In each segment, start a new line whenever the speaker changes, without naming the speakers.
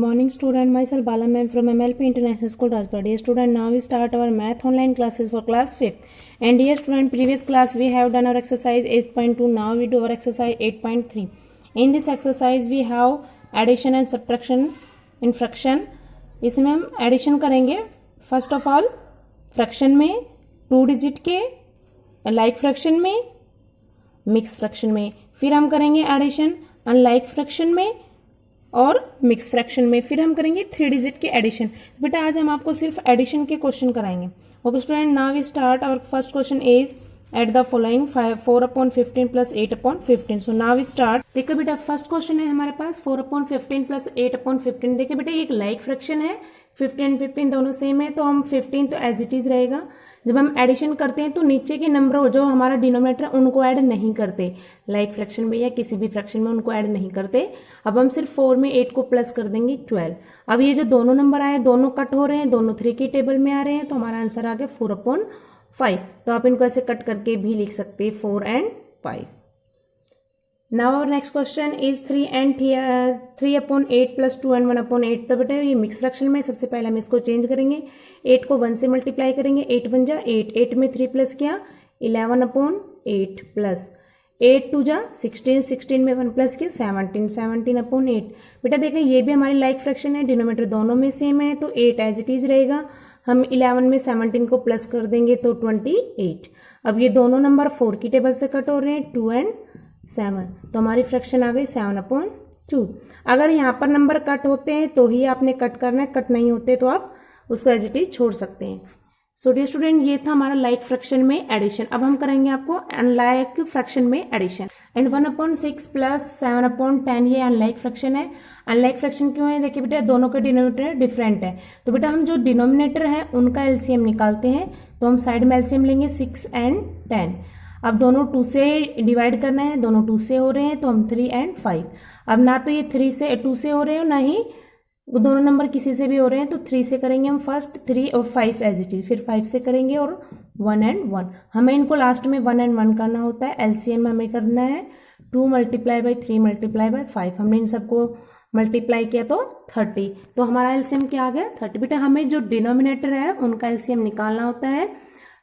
morning student, myself Bala ma'am from MLP International School Rajpur. Dear student, now we start our math online classes for class 5th. And dear student, previous class we have done our exercise 8.2. Now we do our exercise 8.3. In this exercise we have addition and subtraction in fraction. इसमें हम addition करेंगे first of all fraction में, 2 digit के, like fraction में, mix fraction में. फिर हम करेंगे एडिशन अनलाइक फ्रैक्शन में और मिक्स फ्रैक्शन में. फिर हम करेंगे 3 डिजिट के एडिशन. बेटा आज हम आपको सिर्फ एडिशन के क्वेश्चन कराएंगे. Okay student, now we start. Our first question is at the following 4/15 plus 8/15. So now we start. देखिए बेटा फर्स्ट क्वेश्चन है हमारे पास 4/15 प्लस 8/15. देखिए बेटा एक लाइक फ्रैक्शन है, 15 एंड 15 दोनों सेम है, तो हम 15 तो एज इट इज रहेगा. जब हम एडिशन करते हैं तो नीचे के नंबर जो हमारा डिनोमिनेटर उनको ऐड नहीं करते, लाइक फ्रैक्शन में या किसी भी फ्रैक्शन में उनको ऐड नहीं करते. अब हम सिर्फ 4 में 8 को प्लस कर देंगे 12. अब ये जो दोनों नंबर आए दोनों कट हो रहे हैं, दोनों 3 की टेबल में आ रहे हैं, तो हमारा आंसर आ गया 4/5. तो आप इनको ऐसे कट करके भी लिख सकते हैं 4 and 5. Now our next question is 3/8 plus 2 and 1/8. तो बेटा ये मिक्स फ्रैक्शन में सबसे पहले हम इसको चेंज करेंगे. 8 को 1 से मल्टीप्लाई करेंगे, 8 1 जा 8, 8 में 3 प्लस किया 11/8 प्लस 8 2 जा 16, 16 में 1 प्लस किया 17, 17/8. बेटा देखिए ये भी हमारी लाइक फ्रैक्शन है, डिनोमिनेटर दोनों में सेम है, तो 8 एज इट इज रहेगा. हम 11 में 17 को प्लस कर देंगे तो 28. अब ये दोनों नंबर 4 की टेबल से कट हो रहे हैं, 2 and 7, तो हमारी फ्रैक्शन आ गई 7/2. अगर यहाँ पर नंबर कट होते हैं तो ही आपने कट करना है, कट नहीं होते तो आप उसको एज इट इज छोड़ सकते हैं. सो डियर स्टूडेंट ये था हमारा लाइक फ्रैक्शन में एडिशन. अब हम करेंगे आपको अनलाइक फ्रैक्शन में एडिशन. एंड 1/6 प्लस 7/10 ये अनलाइक फ्रैक्शन है. अनलाइक फ्रैक्शन क्यों है? देखिए बेटा दोनों के डिनोमिनेटर डिफरेंट है, तो बेटा हम जो डिनोमिनेटर है उनका एलसीएम निकालते हैं. तो हम साइड में एलसीएम लेंगे 6 and 10. अब दोनों 2 से डिवाइड करना है, दोनों 2 से हो रहे हैं, तो हम 3 and 5. अब ना तो ये 2 से हो रहे हो, ना ही दोनों नंबर किसी से भी हो रहे हैं, तो 3 से करेंगे हम फर्स्ट, 3 और 5 एज इट इज. फिर 5 से करेंगे और 1 and 1. हमें इनको लास्ट में 1 and 1 करना होता है. एलसीएम हमें करना है 2 × 3 × 5. हमने इन सबको मल्टीप्लाई किया तो 30. तो हमारा एलसीएम क्या आ गया? 30. बेटा हमें जो डिनोमिनेटर है उनका एलसीएम निकालना होता है.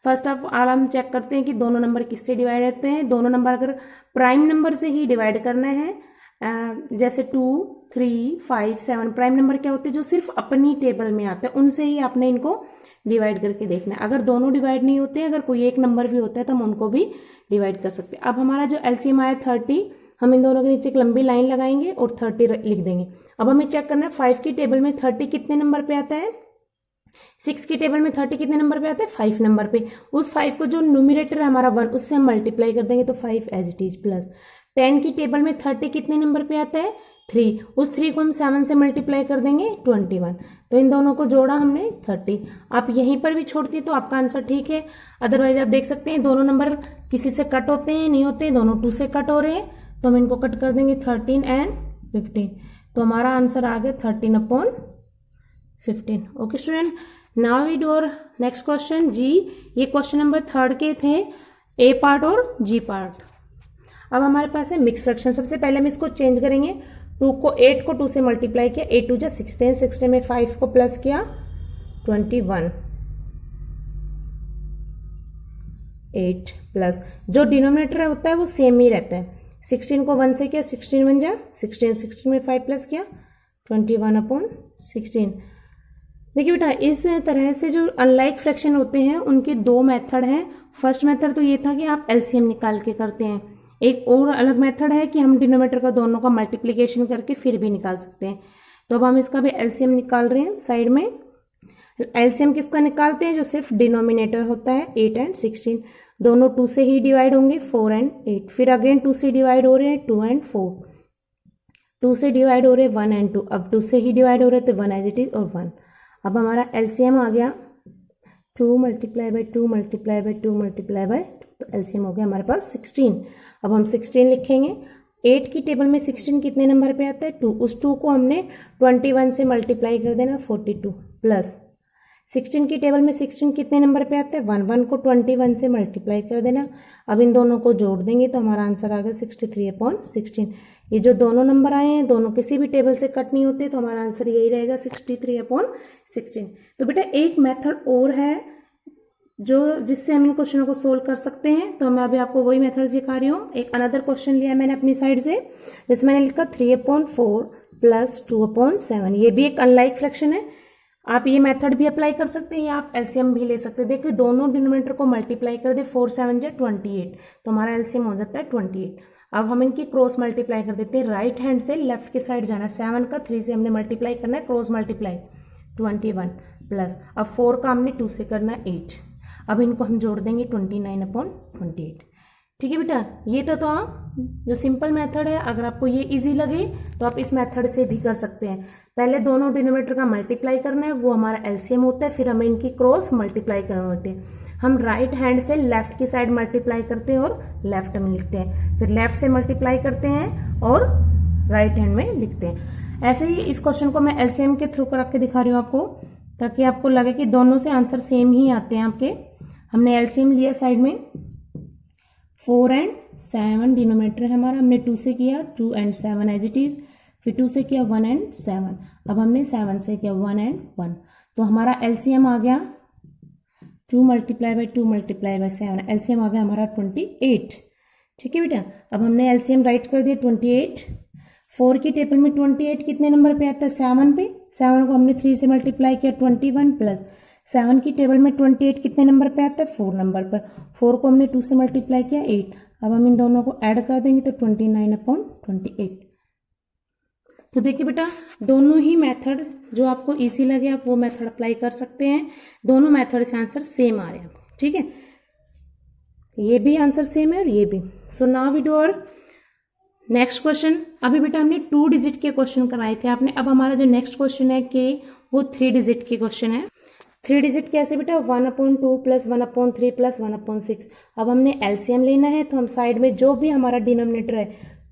फर्स्ट ऑफ ऑल हम चेक करते हैं कि दोनों नंबर किससे डिवाइड होते हैं. दोनों नंबर अगर प्राइम नंबर से ही डिवाइड करना है, जैसे 2 3 5 7 प्राइम नंबर क्या होते हैं जो सिर्फ अपनी टेबल में आते हैं, उनसे ही आपने इनको डिवाइड करके देखना है. अगर दोनों डिवाइड नहीं होते, अगर कोई एक नंबर भी होता है तो हम उनको भी डिवाइड कर सकते हैं. अब हमारा जो एलसीएम आया 30, हम इन दोनों के नीचे एक लंबी लाइन लगाएंगे और 30 लिख देंगे. अब हमें चेक करना है 5 की टेबल में 30 कितने नंबर पे आता है, 6 की टेबल में 30 कितने नंबर पे आता है, 5 नंबर पे. उस 5 को जो न्यूमिनेटर है हमारा 1 उससे हम मल्टीप्लाई कर देंगे तो 5 एज इट इज प्लस 10 की टेबल में 30 कितने नंबर पे आता है, 3. उस 3 को हम 7 से मल्टीप्लाई कर देंगे 21. तो इन दोनों को जोड़ा हमने 30. आप यहीं पर भी छोड़ती तो आपका आंसर ठीक है. अदरवाइज आप देख सकते हैं दोनों नंबर किसी से कट होते हैं, नहीं होते, दोनों 2 से कट हो रहे हैं, तो हम इनको कट कर देंगे 13 and 15. तो हमारा आंसर आ गया 13/15. Okay student, now we do our next question G. ये क्वेश्चन नंबर 3 के थे, ए पार्ट और जी पार्ट. अब हमारे पास है मिक्स फ्रैक्शन. सबसे पहले हम इसको चेंज करेंगे. 8 को 2 से मल्टीप्लाई किया, 8 2 जा 16, 16 में 5 को प्लस किया 21. 8 प्लस जो डिनोमिनेटर होता है वो सेम ही रहता है. 16 को 1 से किया, 16 1 जा 16, 16 में 5 प्लस किया 21/16. देखिए बेटा इस तरह से जो अनलाइक फ्रैक्शन होते हैं उनके 2 मेथड हैं. फर्स्ट मेथड तो ये था कि आप एलसीएम निकाल के करते हैं. एक और अलग मेथड है कि हम डिनोमिनेटर का दोनों का मल्टीप्लिकेशन करके फिर भी निकाल सकते हैं. तो अब हम इसका भी एलसीएम निकाल रहे हैं. साइड में एलसीएम किसका निकालते हैं? जो सिर्फ डिनोमिनेटर होता है 8 and 16. दोनों 2 से ही डिवाइड होंगे 4 and 8. फिर अगेन 2 से डिवाइड हो रहे हैं 2 and 4. 2 से डिवाइड हो रहे हैं 1 and 2. अब 2 से ही डिवाइड हो रहे थे 1 एज इट इज और 1. अब हमारा एलसीएम आ गया 2 × 2 × 2 × तो एलसीएम हो गया हमारे पास 16. अब हम 16 लिखेंगे. 8 की टेबल में 16 कितने नंबर पे आता है, 2. उस 2 को हमने 21 से मल्टीप्लाई कर देना 42 प्लस 16 की टेबल में 16 कितने नंबर पे आता है 1, 1 को 21 से मल्टीप्लाई कर देना। अब इन दोनों को जोड़ देंगे तो हमारा आंसर आ गया 63/16। ये जो दोनों नंबर आए हैं दोनों किसी भी टेबल से कट नहीं होते, तो हमारा आंसर यही रहेगा 63/16। तो बेटा एक मेथड और है जो जिससे हम इन क्वेश्चनों को सोल्व कर सकते हैं, तो मैं अभी आपको वही मेथड सिखा रही हूँ। एक अनदर क्वेश्चन लिया मैंने अपनी साइड से, जिसमें मैंने लिखा 3/4 + 2/7। ये भी एक अनलाइक फ्रैक्शन है। आप ये मेथड भी अप्लाई कर सकते हैं या आप एलसीएम भी ले सकते हैं। देखिए दोनों डिनोमिनेटर को मल्टीप्लाई कर दे, 4 7 जा 28, तो हमारा एलसीएम हो जाता है 28। अब हम इनकी क्रॉस मल्टीप्लाई कर देते हैं, राइट हैंड से लेफ्ट की साइड जाना है। 7 का 3 से हमने मल्टीप्लाई करना है, क्रॉस मल्टीप्लाई 21 प्लस, अब 4 का हमने 2 से करना है 8। अब इनको हम जोड़ देंगे 29/28। ठीक है बेटा, ये तो आप जो सिंपल मेथड है, अगर आपको ये इजी लगे तो आप इस मेथड से भी कर सकते हैं। पहले दोनों डिनोमिनेटर का मल्टीप्लाई करना है, वो हमारा एलसीएम होता है, फिर हमें इनकी क्रॉस मल्टीप्लाई करना होते हैं। हम राइट हैंड से लेफ्ट की साइड मल्टीप्लाई करते हैं और लेफ्ट में लिखते हैं, फिर लेफ्ट से मल्टीप्लाई करते हैं और राइट हैंड में लिखते हैं। ऐसे ही इस क्वेश्चन को मैं एलसीएम के थ्रू करके दिखा रही हूँ आपको, ताकि आपको लगे कि दोनों से आंसर सेम ही आते हैं आपके। हमने एलसीएम लिया साइड में, 4 और 7 डिनोमिनेटर है हमारा, हमने 2 से किया 2 और 7 एज इट इज, फिर 2 से किया 1 और 7, अब हमने 7 से किया 1 और 1, तो हमारा एलसीएम आ गया 2 × 2 × 7, एलसीएम आ गया हमारा 28। ठीक है बेटा, अब हमने एलसीएम राइट कर दिया 28। 4 की टेबल में 28 कितने नंबर पे आता है 7 पे, 7 को हमने 3 से मल्टीप्लाई किया 21 प्लस 7 की टेबल में 28 कितने नंबर पे आता है 4 नंबर पर, 4 को हमने 2 से मल्टीप्लाई किया 8। अब हम इन दोनों को ऐड कर देंगे तो 29/28। तो देखिए बेटा, दोनों ही मेथड जो आपको इजी लगे आप वो मेथड अप्लाई कर सकते हैं। दोनों मेथड से आंसर सेम आ रहे हैं। ठीक है, ये भी आंसर सेम है और ये भी। So now we do our next question. अभी बेटा हमने 2 डिजिट के क्वेश्चन कराए थे आपने। अब हमारा जो नेक्स्ट क्वेश्चन है कि वो 3 डिजिट के क्वेश्चन है। 3 डिजिट कैसे बेटा, 1/2 + 1/3 + 1/6। अब हमने एलसीएम लेना है, तो हम साइड में जो भी हमारा डिनोमिनेटर है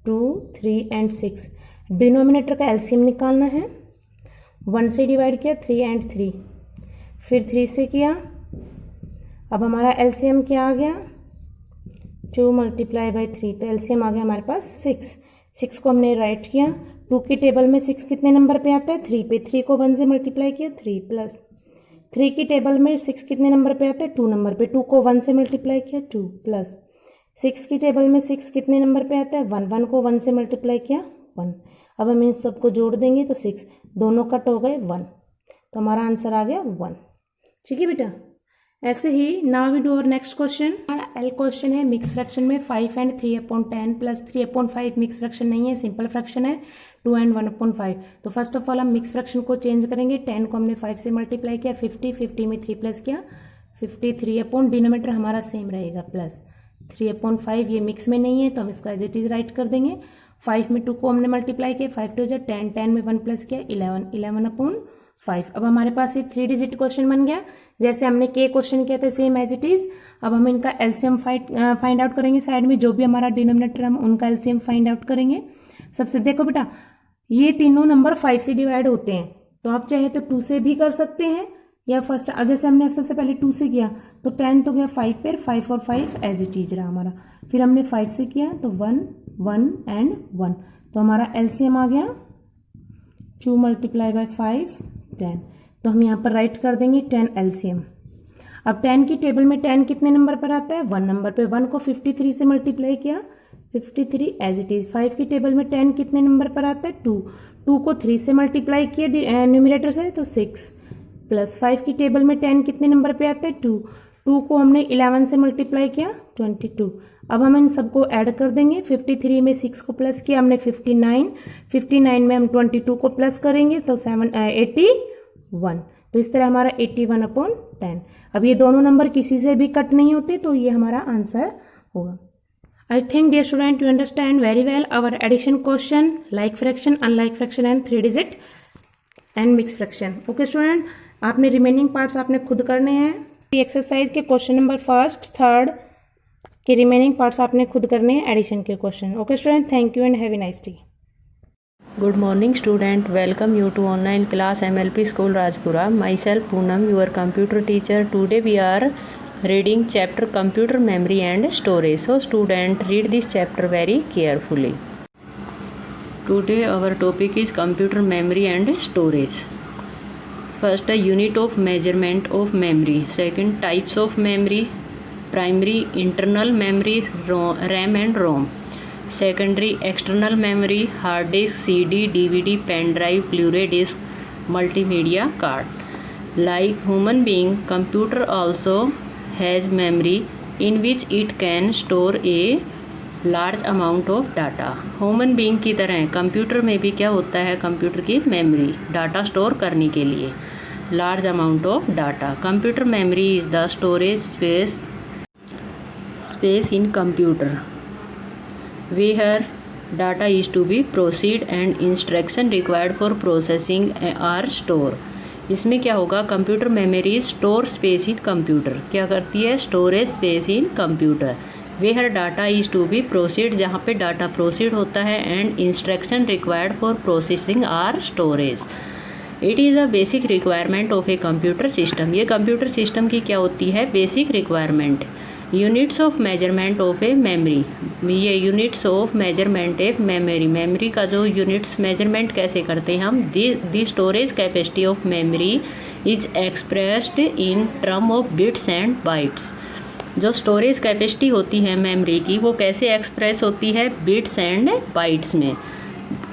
2, 3 और 6, डिनोमिनेटर का एलसीएम निकालना है। 1 से डिवाइड किया 3 और 3, फिर 3 से किया। अब हमारा एलसीएम क्या आ गया 2 × 3, तो एलसीएम आ गया हमारे पास 6। 6 को हमने राइट किया। 2 की टेबल में 6 कितने नंबर पे आता है 3 पे, 3 को 1 से मल्टीप्लाई किया 3 प्लस 3 की टेबल में 6 कितने नंबर पे आता है 2 नंबर पे, 2 को 1 से मल्टीप्लाई किया 2 प्लस 6 की टेबल में 6 कितने नंबर पे आता है 1, 1 को 1 से मल्टीप्लाई किया 1। अब हम इन सबको जोड़ देंगे तो 6, दोनों कट हो गए 1, तो हमारा आंसर आ गया 1। ठीक है बेटा, ऐसे ही now we do our next question. हमारा एल क्वेश्चन है मिक्स फ्रैक्शन में 5 और 3/10 + 3/5 मिक्स फ्रैक्शन नहीं है, सिंपल फ्रैक्शन है 2 और 1/5। तो फर्स्ट ऑफ ऑल हम मिक्स फ्रैक्शन को चेंज करेंगे। 10 को हमने 5 से मल्टीप्लाई किया 50, 50 में 3 प्लस किया 53 डिनोमिनेटर हमारा सेम रहेगा प्लस 3/5। ये मिक्स में नहीं है तो हम इसको एज इट इज राइट कर देंगे। 5 में 2 को हमने मल्टीप्लाई किया 5 2 जा 10, 10 में 1 प्लस किया 11, 11/5। अब हमारे पास ये 3 डिजिट क्वेश्चन बन गया। जैसे हमने के क्वेश्चन किया था सेम एज इट इज। अब हम इनका एलसीएम फाइंड आउट करेंगे। साइड में जो भी हमारा डिनोमिनेटर हम उनका एलसीएम फाइंड आउट करेंगे। सबसे देखो बेटा, ये तीनों नंबर 5 से डिवाइड होते हैं, तो आप चाहे तो 2 से भी कर सकते हैं या फर्स्ट, जैसे हमने सबसे पहले 2 से किया तो 10 तो गया 5 पर, 5 और 5 एज इट इज रहा हमारा। फिर हमने 5 से किया तो 1, 1 और 1, तो हमारा एलसीएम आ गया 2 × 5 10। तो हम यहाँ पर राइट कर देंगे 10 एलसीएम। अब 10 की टेबल में 10 कितने नंबर पर आता है 1 नंबर पे, 1 को 53 से मल्टीप्लाई किया 53 एज इट इज। 5 की टेबल में 10 कितने नंबर पर आता है 2, 2 को 3 से मल्टीप्लाई किया न्यूमरेटर से तो 6 प्लस 5 की टेबल में 10 कितने नंबर पे आता है 2, 2 को हमने 11 से मल्टीप्लाई किया 22। अब हम इन सबको ऐड कर देंगे। 53 में 6 को प्लस किया हमने 59, 59 में हम 22 को प्लस करेंगे तो 81। तो इस तरह हमारा 81/10। अब ये दोनों नंबर किसी से भी कट नहीं होते, तो ये हमारा आंसर होगा। I think dear student you understand very well our addition question, like fraction, unlike fraction and 3 digit and mixed fraction. Okay student, आपने रिमेनिंग पार्ट्स आपने खुद करने हैं। एक्सरसाइज के क्वेश्चन नंबर 1st, 3rd के रिमेनिंग पार्ट्स आपने खुद करने हैं एडिशन के question. Okay student, thank you and have a nice day.
Good morning student, welcome you to online class MLP School Rajpura. Myself Poonam, your computer teacher. Today we are reading chapter computer memory and storage. So student, read this chapter very carefully. Today our topic is computer memory and storage. First, a unit of measurement of memory. Second, types of memory. Primary, internal memory, RAM and ROM. Secondary, external memory, hard disk, CD, DVD, pen drive, Blu-ray disc, multimedia card. Like human being, computer also has memory in which it can store a large amount of data. Human being की तरह computer में भी क्या होता है, computer की memory data store करने के लिए large amount of data. Computer memory is the storage space in computer where data is to be proceed and instruction required for processing are store. इसमें क्या होगा, computer memory store space in computer क्या करती है, storage space in computer. Where data is to be proceed, जहाँ पे data proceed होता है, and instruction required for processing are storage. It is a basic requirement of a computer system. ये computer system की क्या होती है, basic requirement. Units of measurement of a memory, ये units of measurement of memory, memory का जो units measurement कैसे करते हैं हम. The storage capacity of memory is expressed in term of bits and bytes. जो स्टोरेज कैपेसिटी होती है मेमोरी की वो कैसे एक्सप्रेस होती है, बिट्स एंड बाइट्स में.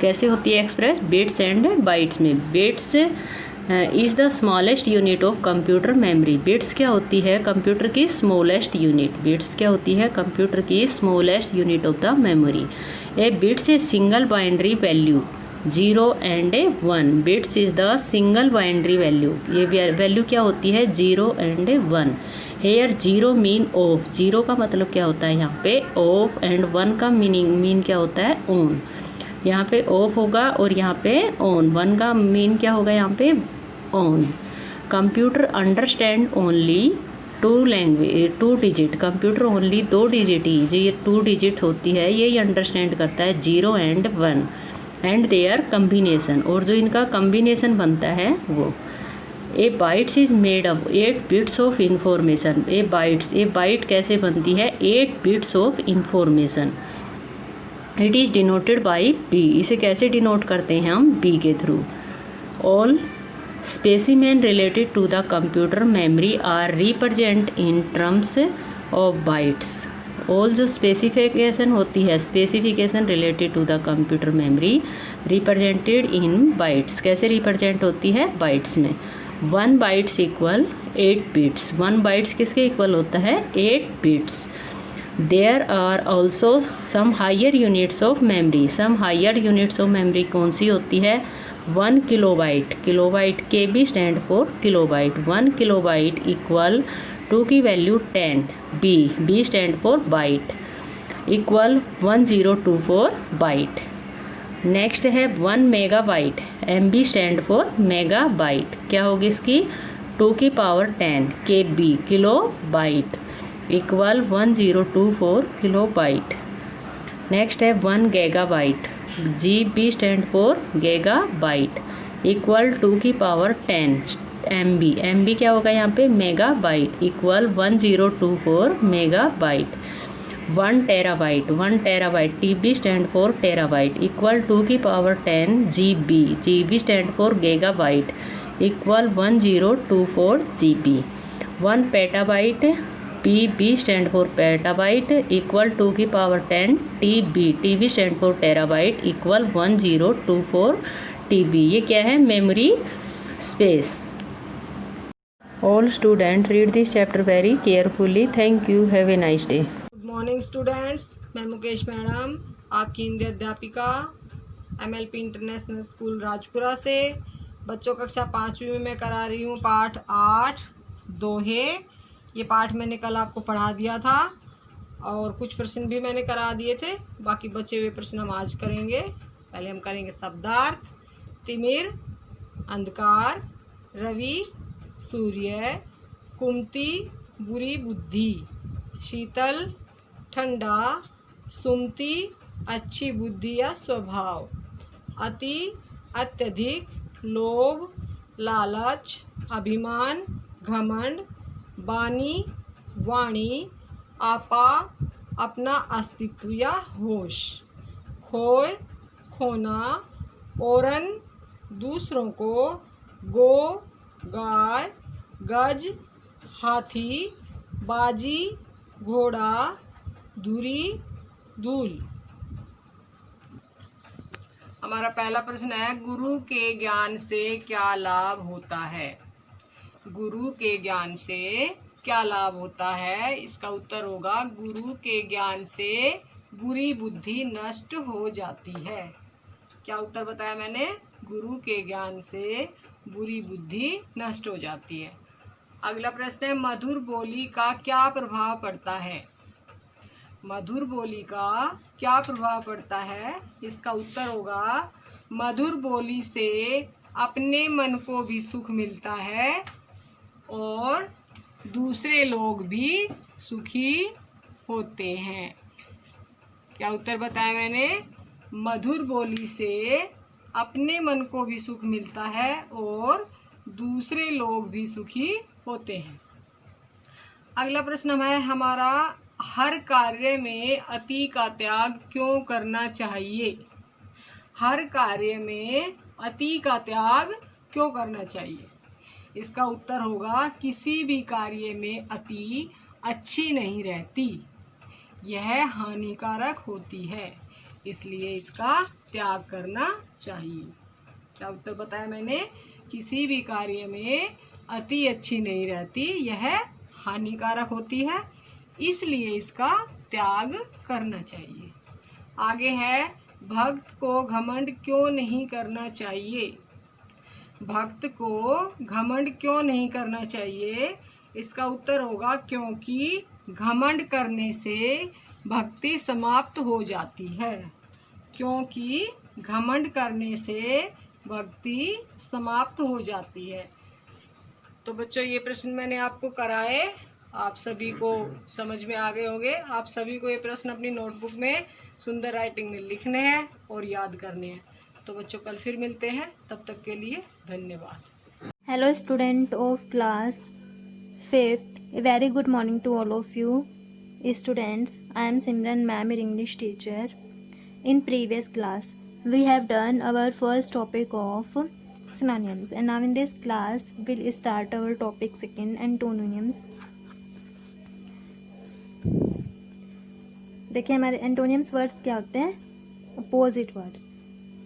कैसे होती है एक्सप्रेस, बिट्स एंड बाइट्स में. Bits is the smallest unit of computer memory. Bits क्या होती है, कंप्यूटर की स्मॉलेस्ट यूनिट. बिट्स क्या होती है, कंप्यूटर की smallest unit of the memory. A bits a single binary value 0 and 1. Bits is the single binary value. ये value क्या होती है, 0 and 1. हेयर 0 मीन ऑफ, 0 का मतलब क्या होता है यहाँ पे ऑफ, एंड 1 का मीन क्या होता है ऑन. यहाँ पे ऑफ होगा और यहाँ पे ऑन. 1 का मीन क्या होगा यहाँ पे on. Computer understand only 2 digit. Computer only 2 digit ही, जो ये 2 डिजिट होती है यही अंडरस्टैंड करता है, 0 and 1 एंड देयर कम्बिनेशन, और जो इनका कम्बिनेशन बनता है वो. A bytes is made up 8 bits of information. A byte कैसे बनती है, 8 bits of information. It is denoted by B. इसे कैसे डिनोट करते हैं हम, बी के through. All specimen related to the computer memory are represent in terms of bytes. All जो स्पेसिफिकेशन होती है, specification related to the computer memory represented in bytes. कैसे रिप्रेजेंट होती है, बाइट्स में. 1 बाइट्स इक्वल 8 बिट्स. 1 बाइट्स किसके equal होता है, 8 bits. There are also some higher units of memory. Some higher units of memory कौन सी होती है, 1 kilobyte. Kilobyte K B stand for kilobyte. 1 kilobyte equal 2 की value 10. B stand for byte equal 1024 byte. Next है 1 megabyte. MB stand for megabyte. क्या होगी इसकी, 2 की power 10 KB kilo byte equal 1024 kilo byte. Next है 1 gigabyte. GB stand for gigabyte equal 2 की power 10 MB क्या होगा यहाँ पे, megabyte equal 1024 megabyte. 1 terabyte. TB stand for terabyte equal 2 की power 10 GB stand for gigabyte equal 1024 GB. 1 petabyte. PB stand for petabyte equal 2 की power 10 TB stand for terabyte equal 1024 TB. ये क्या है, memory space. All student read this chapter very carefully. Thank you. Have a nice day.
Good morning students, मैं Mukesh madam, आपकी हिंदी अध्यापिका MLP international school Rajpura से. बच्चों कक्षा 5वीं में मैं करा रही हूँ पाठ 8 दोहे. ये पाठ मैंने कल आपको पढ़ा दिया था और कुछ प्रश्न भी मैंने करा दिए थे. बाकी बचे हुए प्रश्न हम आज करेंगे. पहले हम करेंगे शब्दार्थ. तिमिर, अंधकार, रवि, सूर्य, कुमति, बुरी बुद्धि, शीतल, ठंडा, सुमति, अच्छी बुद्धि या स्वभाव. अति, अत्यधिक, लोभ, लालच, अभिमान, घमंड, बानी, वाणी, आपा, अपना अस्तित्व या होश, खोए, खोना, ओरन, दूसरों को, गो, गाय, गज, हाथी, बाजी, घोड़ा, धुरी, धूल। हमारा पहला प्रश्न है, गुरु के ज्ञान से क्या लाभ होता है? गुरु के ज्ञान से क्या लाभ होता है? इसका उत्तर होगा, गुरु के ज्ञान से बुरी बुद्धि नष्ट हो जाती है। क्या उत्तर बताया मैंने? गुरु के ज्ञान से बुरी बुद्धि नष्ट हो जाती है। अगला प्रश्न है, मधुर बोली का क्या प्रभाव पड़ता है? मधुर बोली का क्या प्रभाव पड़ता है? इसका उत्तर होगा, मधुर बोली से अपने मन को भी सुख मिलता है और दूसरे लोग भी सुखी होते हैं। क्या उत्तर बताया मैंने? मधुर बोली से अपने मन को भी सुख मिलता है और दूसरे लोग भी सुखी होते हैं। अगला प्रश्न है हमारा, हर कार्य में अति का त्याग क्यों करना चाहिए? हर कार्य में अति का त्याग क्यों करना चाहिए? इसका उत्तर होगा, किसी भी कार्य में अति अच्छी नहीं रहती, यह हानिकारक होती है, इसलिए इसका त्याग करना चाहिए। क्या उत्तर बताया मैंने? किसी भी कार्य में अति अच्छी नहीं रहती, यह हानिकारक होती है, इसलिए इसका त्याग करना चाहिए। आगे है, भक्त को घमंड क्यों नहीं करना चाहिए? भक्त को घमंड क्यों नहीं करना चाहिए? इसका उत्तर होगा, क्योंकि घमंड करने से भक्ति समाप्त हो जाती है। क्योंकि घमंड करने से भक्ति समाप्त हो जाती है। तो बच्चों, ये प्रश्न मैंने आपको कराए, आप सभी को समझ में आ गए होंगे। आप सभी को ये प्रश्न अपनी नोटबुक में सुंदर राइटिंग में लिखने हैं और याद करने हैं। तो बच्चों, कल फिर मिलते हैं, तब तक के लिए धन्यवाद।
Hello student of class 5th, a very good morning to all of you. Students, I am Simran ma'am, your English teacher. In previous class, we have done our first topic of synonyms, and now in this class, we'll start our topic second, antonyms. देखिए हमारे एंटोनियम्स words क्या होते हैं? Opposite words.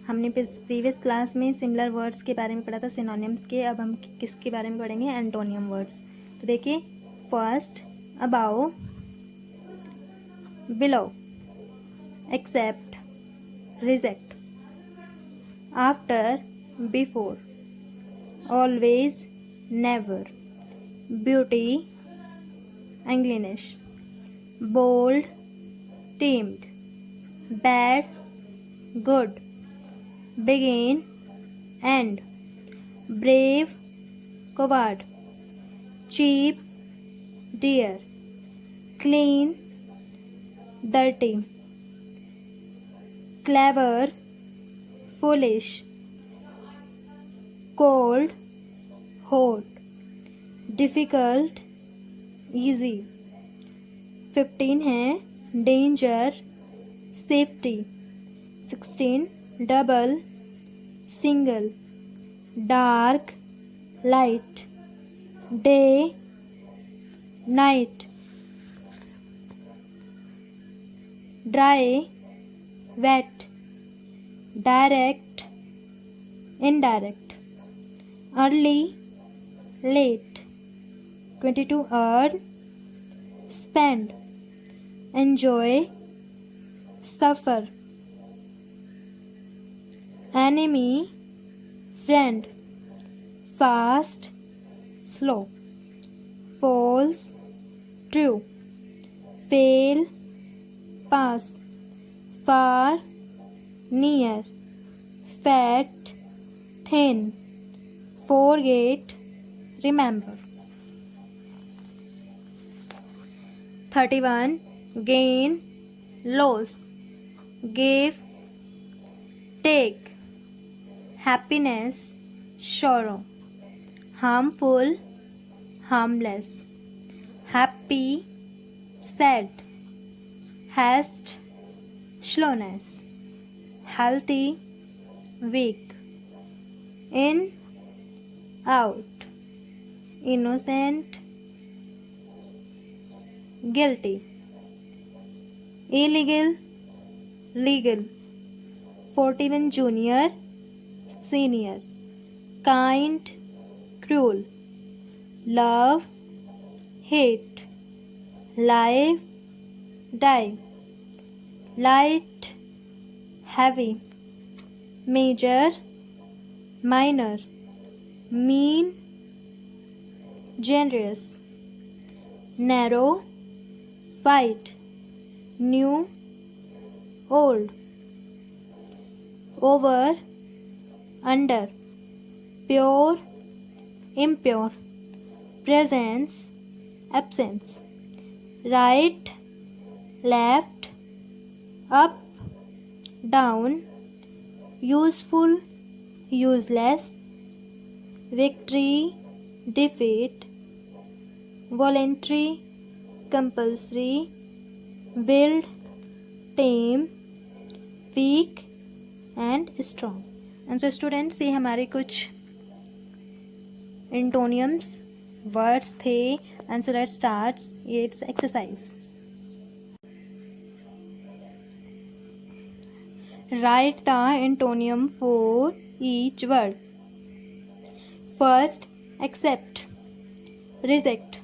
हमने previous class में similar words के बारे में पढ़ा था, सिनोनिम्स के। अब हम किसके बारे में पढ़ेंगे? Antonym words. तो देखिए, first about, below, accept, reject, after, before, always, never, beauty, ugliness, bold, timid, bad, good, begin, end, brave, coward, cheap, dear, clean, dirty, clever, foolish, cold, hot, difficult, easy। 15 है danger, safety। 16 double, single, dark, light, day, night, dry, wet, direct, indirect, early, late। 22 earn, spend, enjoy, suffer, enemy, friend, fast, slow, false, true, fail, pass, far, near, fat, thin, forget, remember। 31 gain, loss, give, take, happiness, sorrow, harmful, harmless, happy, sad, haste, slowness, healthy, weak, in, out, innocent, guilty, illegal, legal, 41 junior, senior, kind, cruel, love, hate, live, die, light, heavy, major, minor, mean, generous, narrow, wide, new, old, over, under, pure, impure, presence, absence, right, left, up, down, useful, useless, victory, defeat, voluntary, compulsory, willed, tame, weak and strong. And so students, ये हमारे कुछ antonyms words थे। And so let's start its exercise. Write the antonym for each word. First, accept, reject,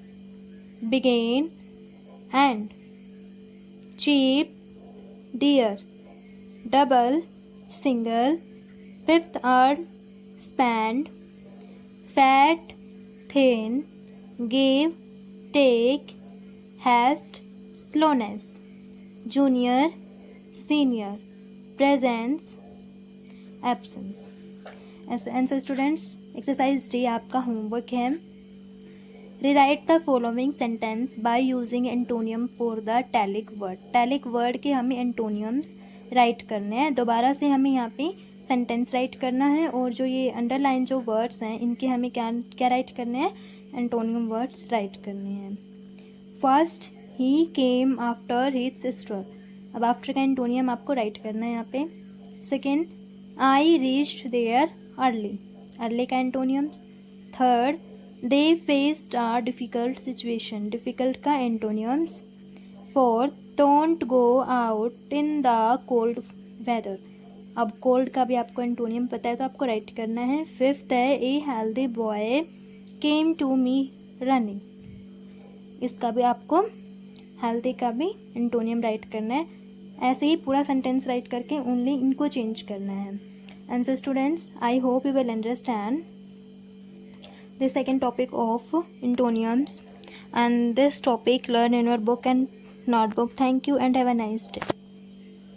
begin, end, cheap, dear, double, single, fifth earn, spend, fat, thin, give, take, haste, slowness, junior, senior, presence, absence। and so students, exercise D आपका homework है। rewrite the following sentence by using antonium for the italic word। italic word के हमें antonyms right करने हैं। दोबारा से हमें यहाँ पे सेंटेंस राइट करना है, और जो ये अंडरलाइन जो वर्ड्स हैं इनके हमें क्या क्या राइट करने हैं, एंटोनियम वर्ड्स राइट करने हैं। First, he came after his sister. अब आफ्टर का एंटोनियम आपको राइट करना है यहाँ पे। Second, I reached there early, early का antonyms. Third, they faced a difficult situation, difficult का antonyms. Fourth, don't go out in the cold weather. अब कोल्ड का भी आपको एंटोनियम पता है तो आपको राइट करना है। फिफ्थ है, a healthy boy came to me running, इसका भी आपको हेल्दी का भी एंटोनियम राइट करना है। ऐसे ही पूरा सेंटेंस राइट करके ओनली इनको चेंज करना है। And so students, I hope you will understand the second topic of antonyms, and this topic learn in your book and notebook. Thank you and have a nice day.